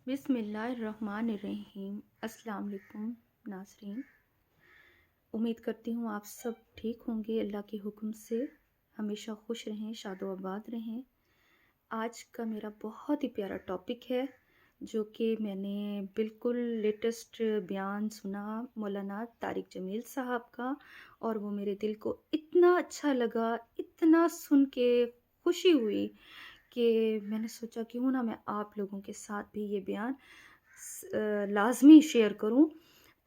بسم اللہ الرحمن الرحیم۔ السلام علیکم ناظرین، امید کرتی ہوں آپ سب ٹھیک ہوں گے۔ اللہ کے حکم سے ہمیشہ خوش رہیں، شاد و آباد رہیں۔ آج کا میرا بہت ہی پیارا ٹاپک ہے جو کہ میں نے بالکل لیٹسٹ بیان سنا مولانا طارق جمیل صاحب کا، اور وہ میرے دل کو اتنا اچھا لگا، اتنا سن کے خوشی ہوئی کہ میں نے سوچا کیوں نہ میں آپ لوگوں کے ساتھ بھی یہ بیان لازمی شیئر کروں،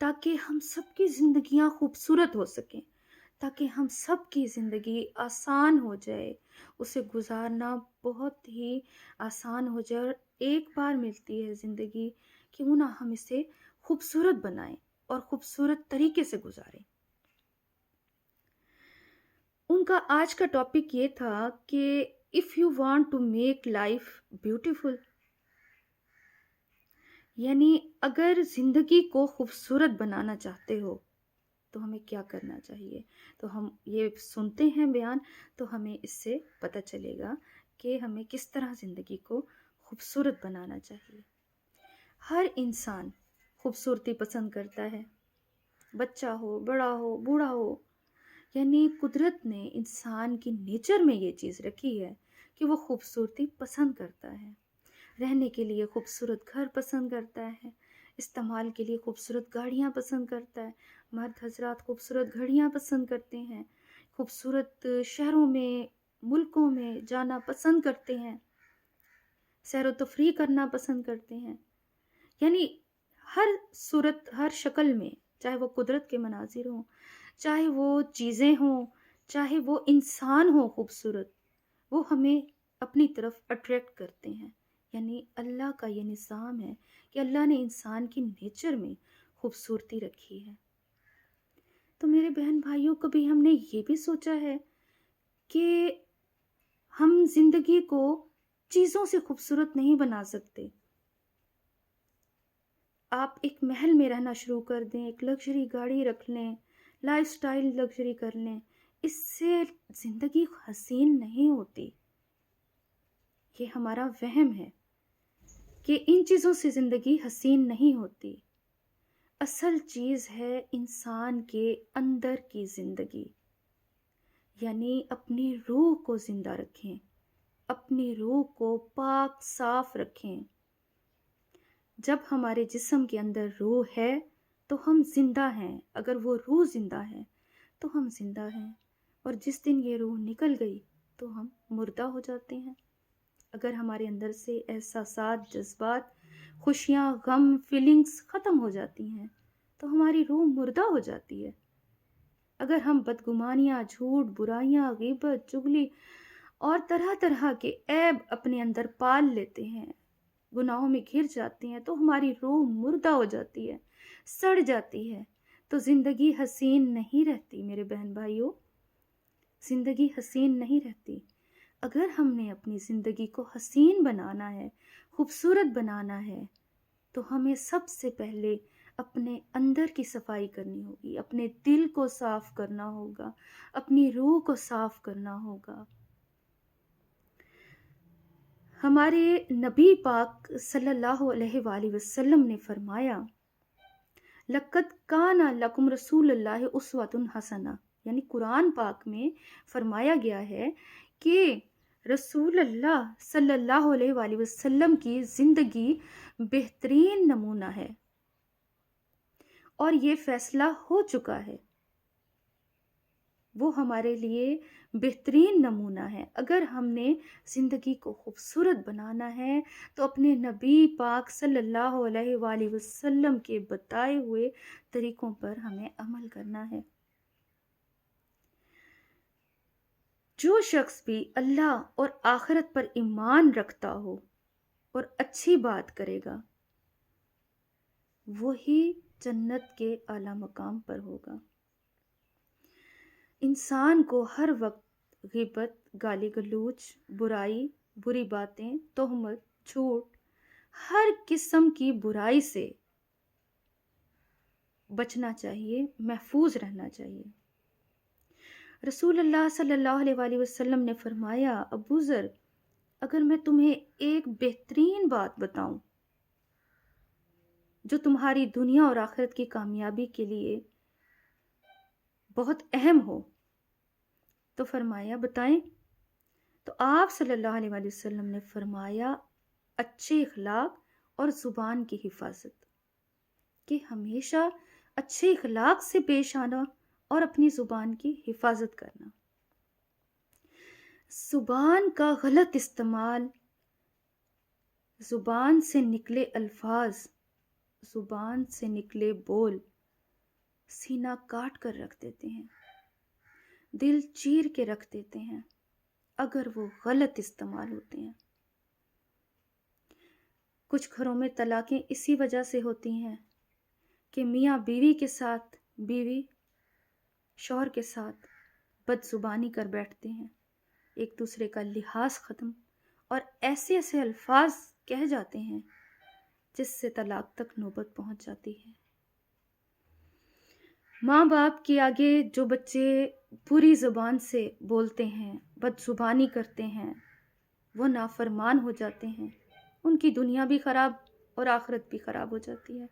تاکہ ہم سب کی زندگیاں خوبصورت ہو سکیں، تاکہ ہم سب کی زندگی آسان ہو جائے، اسے گزارنا بہت ہی آسان ہو جائے۔ اور ایک بار ملتی ہے زندگی، کیوں نہ ہم اسے خوبصورت بنائیں اور خوبصورت طریقے سے گزاریں۔ ان کا آج کا ٹاپک یہ تھا کہ if you want to make life beautiful، یعنی اگر زندگی کو خوبصورت بنانا چاہتے ہو تو ہمیں کیا کرنا چاہیے۔ تو ہم یہ سنتے ہیں بیان، تو ہمیں اس سے پتہ چلے گا کہ ہمیں کس طرح زندگی کو خوبصورت بنانا چاہیے۔ ہر انسان خوبصورتی پسند کرتا ہے، بچہ ہو، بڑا ہو، بوڑھا ہو، یعنی قدرت نے انسان کی نیچر میں یہ چیز رکھی ہے کہ وہ خوبصورتی پسند کرتا ہے۔ رہنے کے لیے خوبصورت گھر پسند کرتا ہے، استعمال کے لیے خوبصورت گاڑیاں پسند کرتا ہے۔ مرد حضرات خوبصورت گھڑیاں پسند کرتے ہیں، خوبصورت شہروں میں، ملکوں میں جانا پسند کرتے ہیں، سیر و تفریح کرنا پسند کرتے ہیں۔ یعنی ہر صورت، ہر شکل میں، چاہے وہ قدرت کے مناظر ہوں، چاہے وہ چیزیں ہوں، چاہے وہ انسان ہو خوبصورت، وہ ہمیں اپنی طرف اٹریکٹ کرتے ہیں۔ یعنی اللہ کا یہ نظام ہے کہ اللہ نے انسان کی نیچر میں خوبصورتی رکھی ہے۔ تو میرے بہن بھائیوں، کبھی ہم نے یہ بھی سوچا ہے کہ ہم زندگی کو چیزوں سے خوبصورت نہیں بنا سکتے؟ آپ ایک محل میں رہنا شروع کر دیں، ایک لگژری گاڑی رکھ لیں، لائف سٹائل لگژری کر لیں، اس سے زندگی حسین نہیں ہوتی۔ یہ ہمارا وہم ہے کہ ان چیزوں سے زندگی حسین نہیں ہوتی۔ اصل چیز ہے انسان کے اندر کی زندگی، یعنی اپنی روح کو زندہ رکھیں، اپنی روح کو پاک صاف رکھیں۔ جب ہمارے جسم کے اندر روح ہے تو ہم زندہ ہیں، اگر وہ روح زندہ ہے تو ہم زندہ ہیں، اور جس دن یہ روح نکل گئی تو ہم مردہ ہو جاتے ہیں۔ اگر ہمارے اندر سے احساسات، جذبات، خوشیاں، غم، فیلنگز ختم ہو جاتی ہیں تو ہماری روح مردہ ہو جاتی ہے۔ اگر ہم بدگمانیاں، جھوٹ، برائیاں، غیبت، چغلی اور طرح طرح کے عیب اپنے اندر پال لیتے ہیں، گناہوں میں گھر جاتے ہیں، تو ہماری روح مردہ ہو جاتی ہے، سڑ جاتی ہے، تو زندگی حسین نہیں رہتی۔ میرے بہن بھائیوں، زندگی حسین نہیں رہتی۔ اگر ہم نے اپنی زندگی کو حسین بنانا ہے، خوبصورت بنانا ہے، تو ہمیں سب سے پہلے اپنے اندر کی صفائی کرنی ہوگی، اپنے دل کو صاف کرنا ہوگا، اپنی روح کو صاف کرنا ہوگا۔ ہمارے نبی پاک صلی اللہ علیہ وآلہ وسلم نے فرمایا، لَقَدْ كَانَ لَكُمْ رَسُولُ اللَّهِ أُسْوَةٌ حَسَنَةٌ، یعنی قرآن پاک میں فرمایا گیا ہے کہ رسول اللہ صلی اللہ علیہ وآلہ وسلم کی زندگی بہترین نمونہ ہے، اور یہ فیصلہ ہو چکا ہے، وہ ہمارے لیے بہترین نمونہ ہے۔ اگر ہم نے زندگی کو خوبصورت بنانا ہے تو اپنے نبی پاک صلی اللہ علیہ وآلہ وسلم کے بتائے ہوئے طریقوں پر ہمیں عمل کرنا ہے۔ جو شخص بھی اللہ اور آخرت پر ایمان رکھتا ہو اور اچھی بات کرے گا، وہی جنت کے اعلیٰ مقام پر ہوگا۔ انسان کو ہر وقت غیبت، گالی گلوچ، برائی، بری باتیں، تہمت، جھوٹ، ہر قسم کی برائی سے بچنا چاہیے، محفوظ رہنا چاہیے۔ رسول اللہ صلی اللہ علیہ وآلہ وسلم نے فرمایا، ابو ذر، اگر میں تمہیں ایک بہترین بات بتاؤں جو تمہاری دنیا اور آخرت کی کامیابی کے لیے بہت اہم ہو۔ تو فرمایا بتائیں؟ تو آپ صلی اللہ علیہ وآلہ وسلم نے فرمایا اچھے اخلاق اور زبان کی حفاظت، کہ ہمیشہ اچھے اخلاق سے پیش آنا اور اپنی زبان کی حفاظت کرنا۔ زبان کا غلط استعمال، زبان سے نکلے الفاظ، زبان سے نکلے بول سینہ کاٹ کر رکھ دیتے ہیں، دل چیر کے رکھ دیتے ہیں اگر وہ غلط استعمال ہوتے ہیں۔ کچھ گھروں میں طلاقیں اسی وجہ سے ہوتی ہیں کہ میاں بیوی کے ساتھ، بیوی شوہر کے ساتھ بد زبانی کر بیٹھتے ہیں، ایک دوسرے کا لحاظ ختم، اور ایسے ایسے الفاظ کہہ جاتے ہیں جس سے طلاق تک نوبت پہنچ جاتی ہے۔ ماں باپ کے آگے جو بچے بری زبان سے بولتے ہیں، بد زبانی کرتے ہیں، وہ نافرمان ہو جاتے ہیں، ان کی دنیا بھی خراب اور آخرت بھی خراب ہو جاتی ہے۔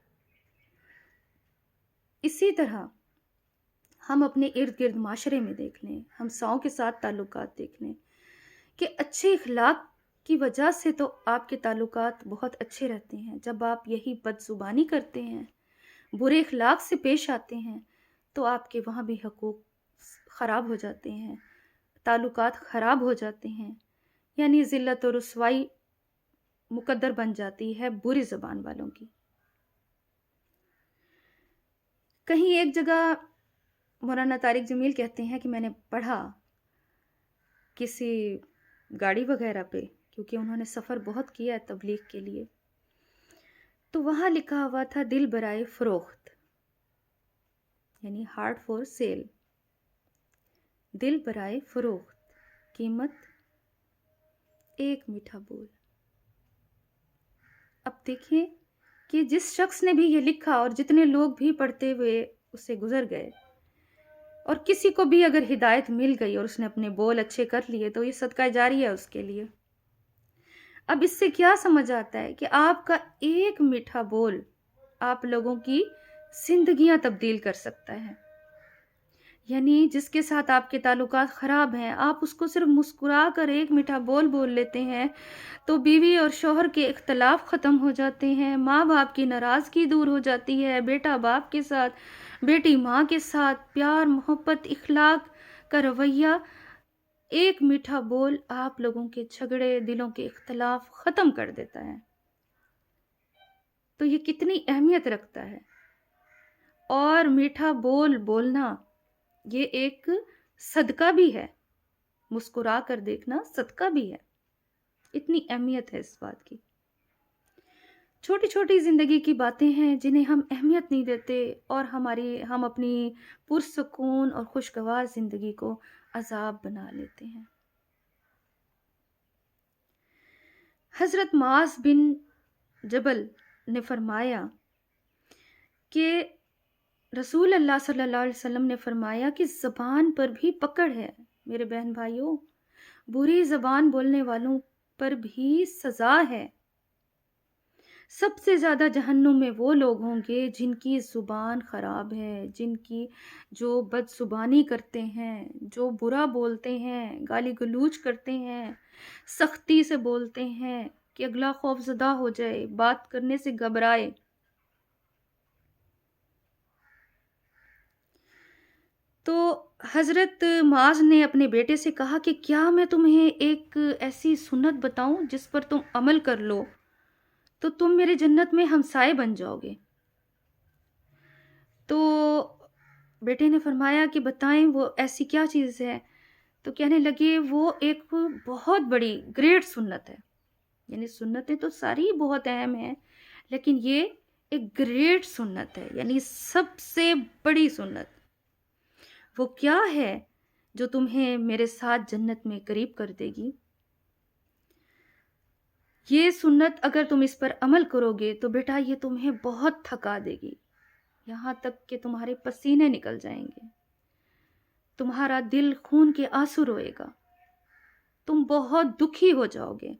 اسی طرح ہم اپنے ارد گرد معاشرے میں دیکھ لیں، ہمساؤں کے ساتھ تعلقات دیکھ لیں کہ اچھے اخلاق کی وجہ سے تو آپ کے تعلقات بہت اچھے رہتے ہیں۔ جب آپ یہی بد زبانی کرتے ہیں، برے اخلاق سے پیش آتے ہیں، تو آپ کے وہاں بھی حقوق خراب ہو جاتے ہیں، تعلقات خراب ہو جاتے ہیں، یعنی ذلت و رسوائی مقدر بن جاتی ہے بری زبان والوں کی۔ کہیں ایک جگہ مولانا طارق جمیل کہتے ہیں کہ میں نے پڑھا کسی گاڑی وغیرہ پہ، کیونکہ انہوں نے سفر بہت کیا ہے تبلیغ کے لیے، تو وہاں لکھا ہوا تھا دل برائے فروخت، یعنی ہارٹ فور سیل، دل برائے فروخت، قیمت ایک میٹھا بول۔ اب دیکھیں کہ جس شخص نے بھی یہ لکھا اور جتنے لوگ بھی پڑھتے ہوئے اسے گزر گئے، اور کسی کو بھی اگر ہدایت مل گئی اور اس نے اپنے بول اچھے کر لیے تو یہ صدقہ جاری ہے اس کے لیے۔ اب اس سے کیا سمجھ آتا ہے کہ آپ کا ایک میٹھا بول آپ لوگوں کی زندگیاں تبدیل کر سکتا ہے۔ یعنی جس کے ساتھ آپ کے تعلقات خراب ہیں، آپ اس کو صرف مسکرا کر ایک میٹھا بول بول لیتے ہیں تو بیوی اور شوہر کے اختلاف ختم ہو جاتے ہیں، ماں باپ کی ناراضگی دور ہو جاتی ہے، بیٹا باپ کے ساتھ، بیٹی ماں کے ساتھ پیار محبت اخلاق کا رویہ، ایک میٹھا بول آپ لوگوں کے جھگڑے دلوں کے اختلاف ختم کر دیتا ہے۔ تو یہ کتنی اہمیت رکھتا ہے، اور میٹھا بول بولنا یہ ایک صدقہ بھی ہے، مسکرا کر دیکھنا صدقہ بھی ہے، اتنی اہمیت ہے اس بات کی۔ چھوٹی چھوٹی زندگی کی باتیں ہیں جنہیں ہم اہمیت نہیں دیتے، اور ہم اپنی پرسکون اور خوشگوار زندگی کو عذاب بنا لیتے ہیں۔ حضرت معاذ بن جبل نے فرمایا کہ رسول اللہ صلی اللہ علیہ وسلم نے فرمایا کہ زبان پر بھی پکڑ ہے میرے بہن بھائیوں، بری زبان بولنے والوں پر بھی سزا ہے۔ سب سے زیادہ جہنم میں وہ لوگ ہوں گے جن کی زبان خراب ہے، جو بد زبانی کرتے ہیں، جو برا بولتے ہیں، گالی گلوچ کرتے ہیں، سختی سے بولتے ہیں کہ اگلا خوف زدہ ہو جائے، بات کرنے سے گھبرائے۔ تو حضرت معاذ نے اپنے بیٹے سے کہا کہ کیا میں تمہیں ایک ایسی سنت بتاؤں جس پر تم عمل کر لو تو تم میرے جنت میں ہمسائے بن جاؤ گے؟ تو بیٹے نے فرمایا کہ بتائیں وہ ایسی کیا چیز ہے؟ تو کہنے لگے وہ ایک بہت بڑی گریٹ سنت ہے، یعنی سنتیں تو ساری بہت اہم ہیں لیکن یہ ایک گریٹ سنت ہے، یعنی سب سے بڑی سنت۔ وہ کیا ہے جو تمہیں میرے ساتھ جنت میں قریب کر دے گی؟ یہ سنت اگر تم اس پر عمل کرو گے تو بیٹا یہ تمہیں بہت تھکا دے گی، یہاں تک کہ تمہارے پسینے نکل جائیں گے، تمہارا دل خون کے آنسو روئے گا، تم بہت دکھی ہو جاؤ گے،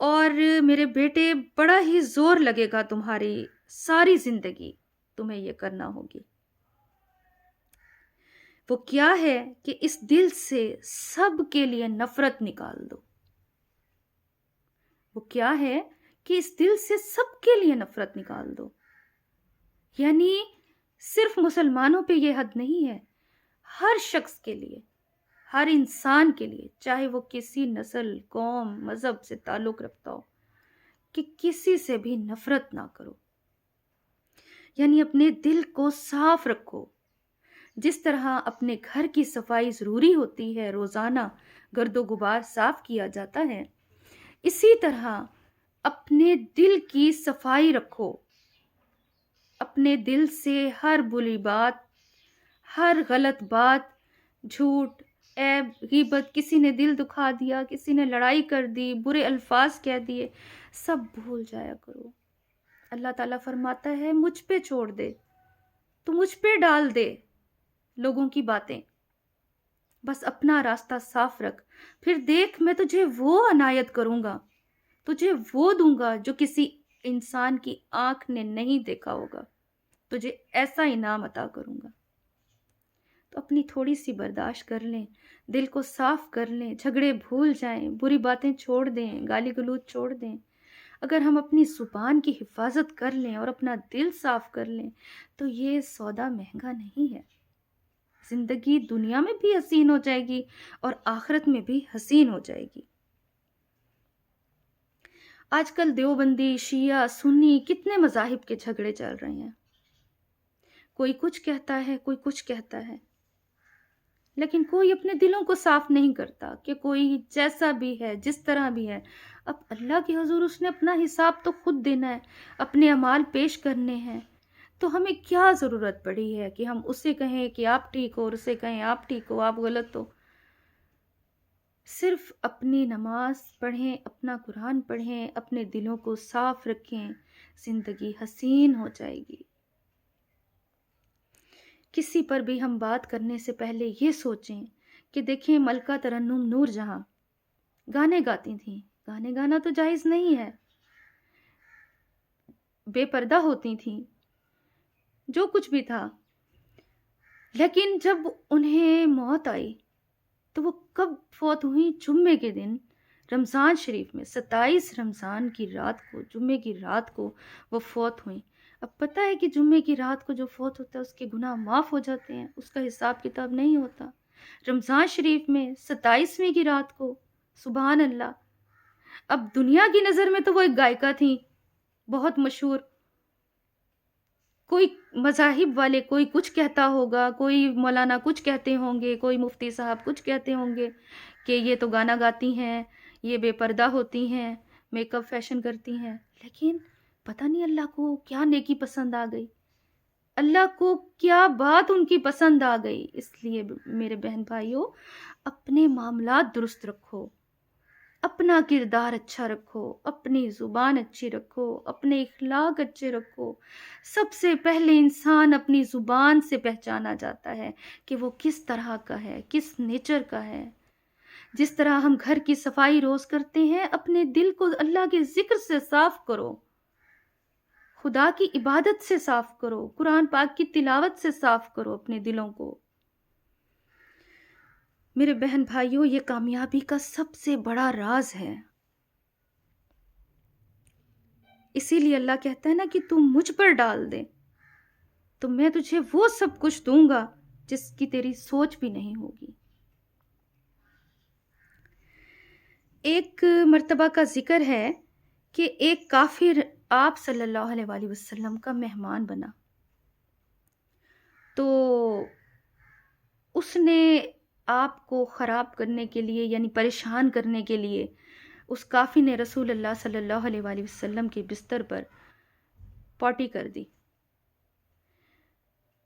اور میرے بیٹے بڑا ہی زور لگے گا تمہاری ساری زندگی تمہیں یہ کرنا ہوگی۔ وہ کیا ہے کہ اس دل سے سب کے لیے نفرت نکال دو۔ وہ کیا ہے کہ اس دل سے سب کے لیے نفرت نکال دو، یعنی صرف مسلمانوں پہ یہ حد نہیں ہے، ہر شخص کے لیے، ہر انسان کے لیے، چاہے وہ کسی نسل، قوم، مذہب سے تعلق رکھتا ہو، کہ کسی سے بھی نفرت نہ کرو، یعنی اپنے دل کو صاف رکھو۔ جس طرح اپنے گھر کی صفائی ضروری ہوتی ہے، روزانہ گرد و غبار صاف کیا جاتا ہے، اسی طرح اپنے دل کی صفائی رکھو۔ اپنے دل سے ہر بری بات، ہر غلط بات، جھوٹ، عیب، غیبت، کسی نے دل دکھا دیا، کسی نے لڑائی کر دی، برے الفاظ کہہ دیے، سب بھول جایا کرو۔ اللہ تعالیٰ فرماتا ہے مجھ پہ چھوڑ دے، تو مجھ پہ ڈال دے لوگوں کی باتیں، بس اپنا راستہ صاف رکھ، پھر دیکھ میں تجھے وہ عنایت کروں گا، تجھے وہ دوں گا جو کسی انسان کی آنکھ نے نہیں دیکھا ہوگا، تجھے ایسا انعام عطا کروں گا۔ تو اپنی تھوڑی سی برداشت کر لیں، دل کو صاف کر لیں، جھگڑے بھول جائیں، بری باتیں چھوڑ دیں، گالی گلوچ چھوڑ دیں۔ اگر ہم اپنی زبان کی حفاظت کر لیں اور اپنا دل صاف کر لیں تو یہ سودا مہنگا نہیں ہے۔ زندگی دنیا میں بھی حسین ہو جائے گی اور آخرت میں بھی حسین ہو جائے گی۔ آج کل دیوبندی، شیعہ، سنی، کتنے مذاہب کے جھگڑے چل رہے ہیں، کوئی کچھ کہتا ہے، کوئی کچھ کہتا ہے، لیکن کوئی اپنے دلوں کو صاف نہیں کرتا کہ کوئی جیسا بھی ہے، جس طرح بھی ہے، اب اللہ کے حضور اس نے اپنا حساب تو خود دینا ہے، اپنے اعمال پیش کرنے ہیں، تو ہمیں کیا ضرورت پڑی ہے کہ ہم اسے کہیں کہ آپ ٹھیک ہو اور اسے کہیں آپ ٹھیک ہو، آپ غلط ہو۔ صرف اپنی نماز پڑھیں، اپنا قرآن پڑھیں، اپنے دلوں کو صاف رکھیں، زندگی حسین ہو جائے گی۔ کسی پر بھی ہم بات کرنے سے پہلے یہ سوچیں کہ دیکھیں ملکہ ترنم نور جہاں گانے گاتی تھیں، گانے گانا تو جائز نہیں ہے، بے پردہ ہوتی تھیں، جو کچھ بھی تھا، لیکن جب انہیں موت آئی تو وہ کب فوت ہوئی؟ جمعے کے دن، رمضان شریف میں 27 رمضان کی رات کو، جمعے کی رات کو وہ فوت ہوئیں۔ اب پتہ ہے کہ جمعے کی رات کو جو فوت ہوتا ہے اس کے گناہ معاف ہو جاتے ہیں، اس کا حساب کتاب نہیں ہوتا۔ رمضان شریف میں 27ویں کی رات کو، سبحان اللہ۔ اب دنیا کی نظر میں تو وہ ایک گائیکا تھیں، بہت مشہور، کوئی مذاہب والے کوئی کچھ کہتا ہوگا، کوئی مولانا کچھ کہتے ہوں گے، کوئی مفتی صاحب کچھ کہتے ہوں گے کہ یہ تو گانا گاتی ہیں، یہ بے پردہ ہوتی ہیں، میک اپ فیشن کرتی ہیں، لیکن پتہ نہیں اللہ کو کیا نیکی پسند آ گئی، اللہ کو کیا بات ان کی پسند آ گئی۔ اس لیے میرے بہن بھائیوں، اپنے معاملات درست رکھو، اپنا کردار اچھا رکھو، اپنی زبان اچھی رکھو، اپنے اخلاق اچھے رکھو۔ سب سے پہلے انسان اپنی زبان سے پہچانا جاتا ہے کہ وہ کس طرح کا ہے، کس نیچر کا ہے۔ جس طرح ہم گھر کی صفائی روز کرتے ہیں، اپنے دل کو اللہ کے ذکر سے صاف کرو، خدا کی عبادت سے صاف کرو، قرآن پاک کی تلاوت سے صاف کرو اپنے دلوں کو۔ میرے بہن بھائیوں، یہ کامیابی کا سب سے بڑا راز ہے۔ اسی لیے اللہ کہتا ہے نا کہ تم مجھ پر ڈال دے تو میں تجھے وہ سب کچھ دوں گا جس کی تیری سوچ بھی نہیں ہوگی۔ ایک مرتبہ کا ذکر ہے کہ ایک کافر آپ صلی اللہ علیہ وآلہ وسلم کا مہمان بنا، تو اس نے آپ کو خراب کرنے کے لیے، یعنی پریشان کرنے کے لیے، اس کافر نے رسول اللہ صلی اللہ علیہ وآلہ وسلم کے بستر پر پوٹی کر دی۔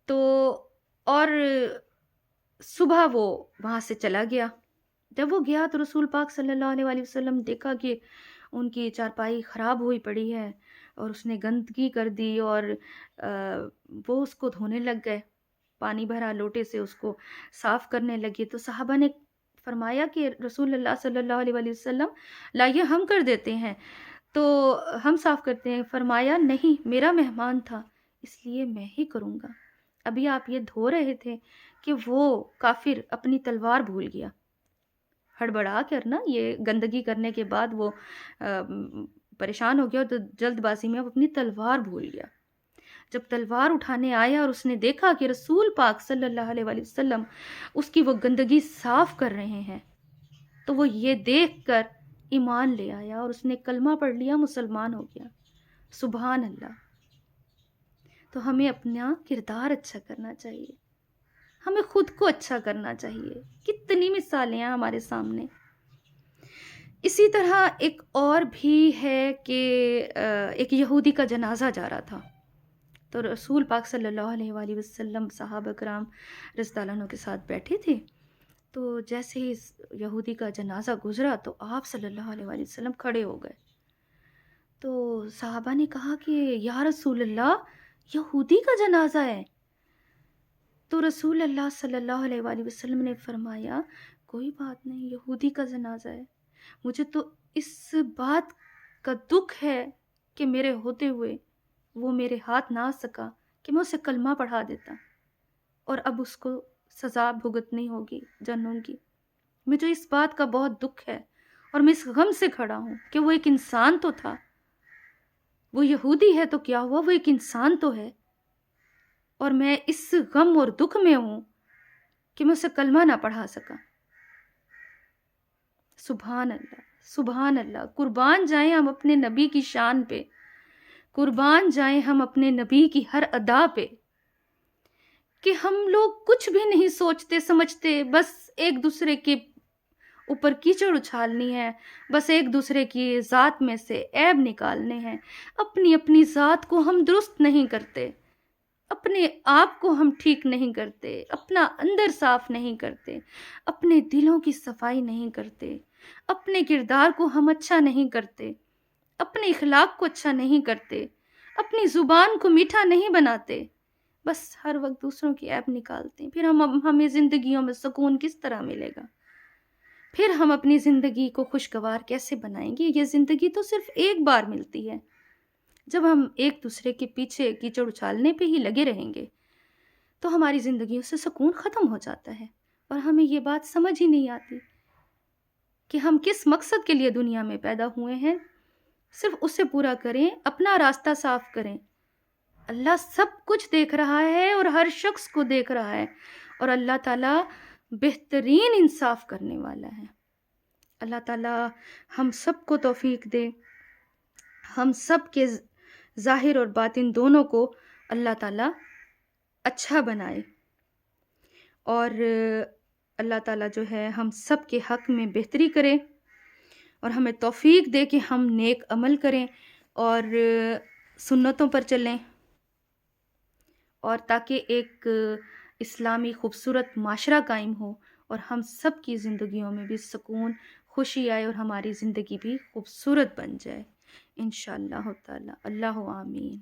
تو اور صبح وہ وہاں سے چلا گیا۔ جب وہ گیا تو رسول پاک صلی اللہ علیہ وآلہ وسلم دیکھا کہ ان کی چارپائی خراب ہوئی پڑی ہے اور اس نے گندگی کر دی، اور وہ اس کو دھونے لگ گئے، پانی بھرا لوٹے سے اس کو صاف کرنے لگے۔ تو صحابہ نے فرمایا کہ رسول اللہ صلی اللہ علیہ وآلہ وسلم لائیے ہم کر دیتے ہیں، تو ہم صاف کرتے ہیں۔ فرمایا نہیں، میرا مہمان تھا اس لیے میں ہی کروں گا۔ ابھی آپ یہ دھو رہے تھے کہ وہ کافر اپنی تلوار بھول گیا، ہڑبڑا کر نا، یہ گندگی کرنے کے بعد وہ پریشان ہو گیا تو جلد بازی میں وہ اپنی تلوار بھول گیا۔ جب تلوار اٹھانے آیا اور اس نے دیکھا کہ رسول پاک صلی اللہ علیہ وآلہ وسلم اس کی وہ گندگی صاف کر رہے ہیں، تو وہ یہ دیکھ کر ایمان لے آیا اور اس نے کلمہ پڑھ لیا، مسلمان ہو گیا۔ سبحان اللہ۔ تو ہمیں اپنا کردار اچھا کرنا چاہیے، ہمیں خود کو اچھا کرنا چاہیے۔ کتنی مثالیں ہیں ہمارے سامنے۔ اسی طرح ایک اور بھی ہے کہ ایک یہودی کا جنازہ جا رہا تھا، تو رسول پاک صلی اللہ علیہ وآلہ وسلم صحابہ کرام رضی اللہ عنہ کے ساتھ بیٹھے تھے، تو جیسے ہی اس یہودی کا جنازہ گزرا تو آپ صلی اللہ علیہ وآلہ وسلم کھڑے ہو گئے۔ تو صحابہ نے کہا کہ یا رسول اللہ، یہودی کا جنازہ ہے۔ تو رسول اللہ صلی اللہ علیہ وآلہ وسلم نے فرمایا کوئی بات نہیں، یہودی کا جنازہ ہے، مجھے تو اس بات کا دکھ ہے کہ میرے ہوتے ہوئے وہ میرے ہاتھ نہ آ سکا کہ میں اسے کلمہ پڑھا دیتا، اور اب اس کو سزا بھگتنی ہوگی جہنم کی۔ مجھے اس بات کا بہت دکھ ہے اور میں اس غم سے کھڑا ہوں کہ وہ ایک انسان تو تھا، وہ یہودی ہے تو کیا ہوا، وہ ایک انسان تو ہے، اور میں اس غم اور دکھ میں ہوں کہ میں اسے کلمہ نہ پڑھا سکا۔ سبحان اللہ، سبحان اللہ۔ قربان جائیں ہم اپنے نبی کی شان پہ، قربان جائیں ہم اپنے نبی کی ہر ادا پہ، کہ ہم لوگ کچھ بھی نہیں سوچتے سمجھتے، بس ایک دوسرے کے اوپر کیچڑ اچھالنی ہے، بس ایک دوسرے کی ذات میں سے عیب نکالنے ہیں۔ اپنی اپنی ذات کو ہم درست نہیں کرتے، اپنے آپ کو ہم ٹھیک نہیں کرتے، اپنا اندر صاف نہیں کرتے، اپنے دلوں کی صفائی نہیں کرتے، اپنے کردار کو ہم اچھا نہیں کرتے، اپنے اخلاق کو اچھا نہیں کرتے، اپنی زبان کو میٹھا نہیں بناتے، بس ہر وقت دوسروں کی عیب نکالتے ہیں۔ پھر ہمیں زندگیوں میں سکون کس طرح ملے گا؟ پھر ہم اپنی زندگی کو خوشگوار کیسے بنائیں گے؟ یہ زندگی تو صرف ایک بار ملتی ہے۔ جب ہم ایک دوسرے کے پیچھے کیچڑ اچھالنے پہ ہی لگے رہیں گے تو ہماری زندگیوں سے سکون ختم ہو جاتا ہے، اور ہمیں یہ بات سمجھ ہی نہیں آتی کہ ہم کس مقصد کے لیے دنیا میں پیدا ہوئے ہیں۔ صرف اسے پورا کریں، اپنا راستہ صاف کریں۔ اللہ سب کچھ دیکھ رہا ہے اور ہر شخص کو دیکھ رہا ہے، اور اللہ تعالیٰ بہترین انصاف کرنے والا ہے۔ اللہ تعالیٰ ہم سب کو توفیق دے، ہم سب کے ظاہر اور باطن دونوں کو اللہ تعالیٰ اچھا بنائے، اور اللہ تعالیٰ جو ہے ہم سب کے حق میں بہتری کرے، اور ہمیں توفیق دے کہ ہم نیک عمل کریں اور سنتوں پر چلیں، اور تاکہ ایک اسلامی خوبصورت معاشرہ قائم ہو اور ہم سب کی زندگیوں میں بھی سکون، خوشی آئے، اور ہماری زندگی بھی خوبصورت بن جائے انشاءاللہ تعالی۔ اللہ آمین۔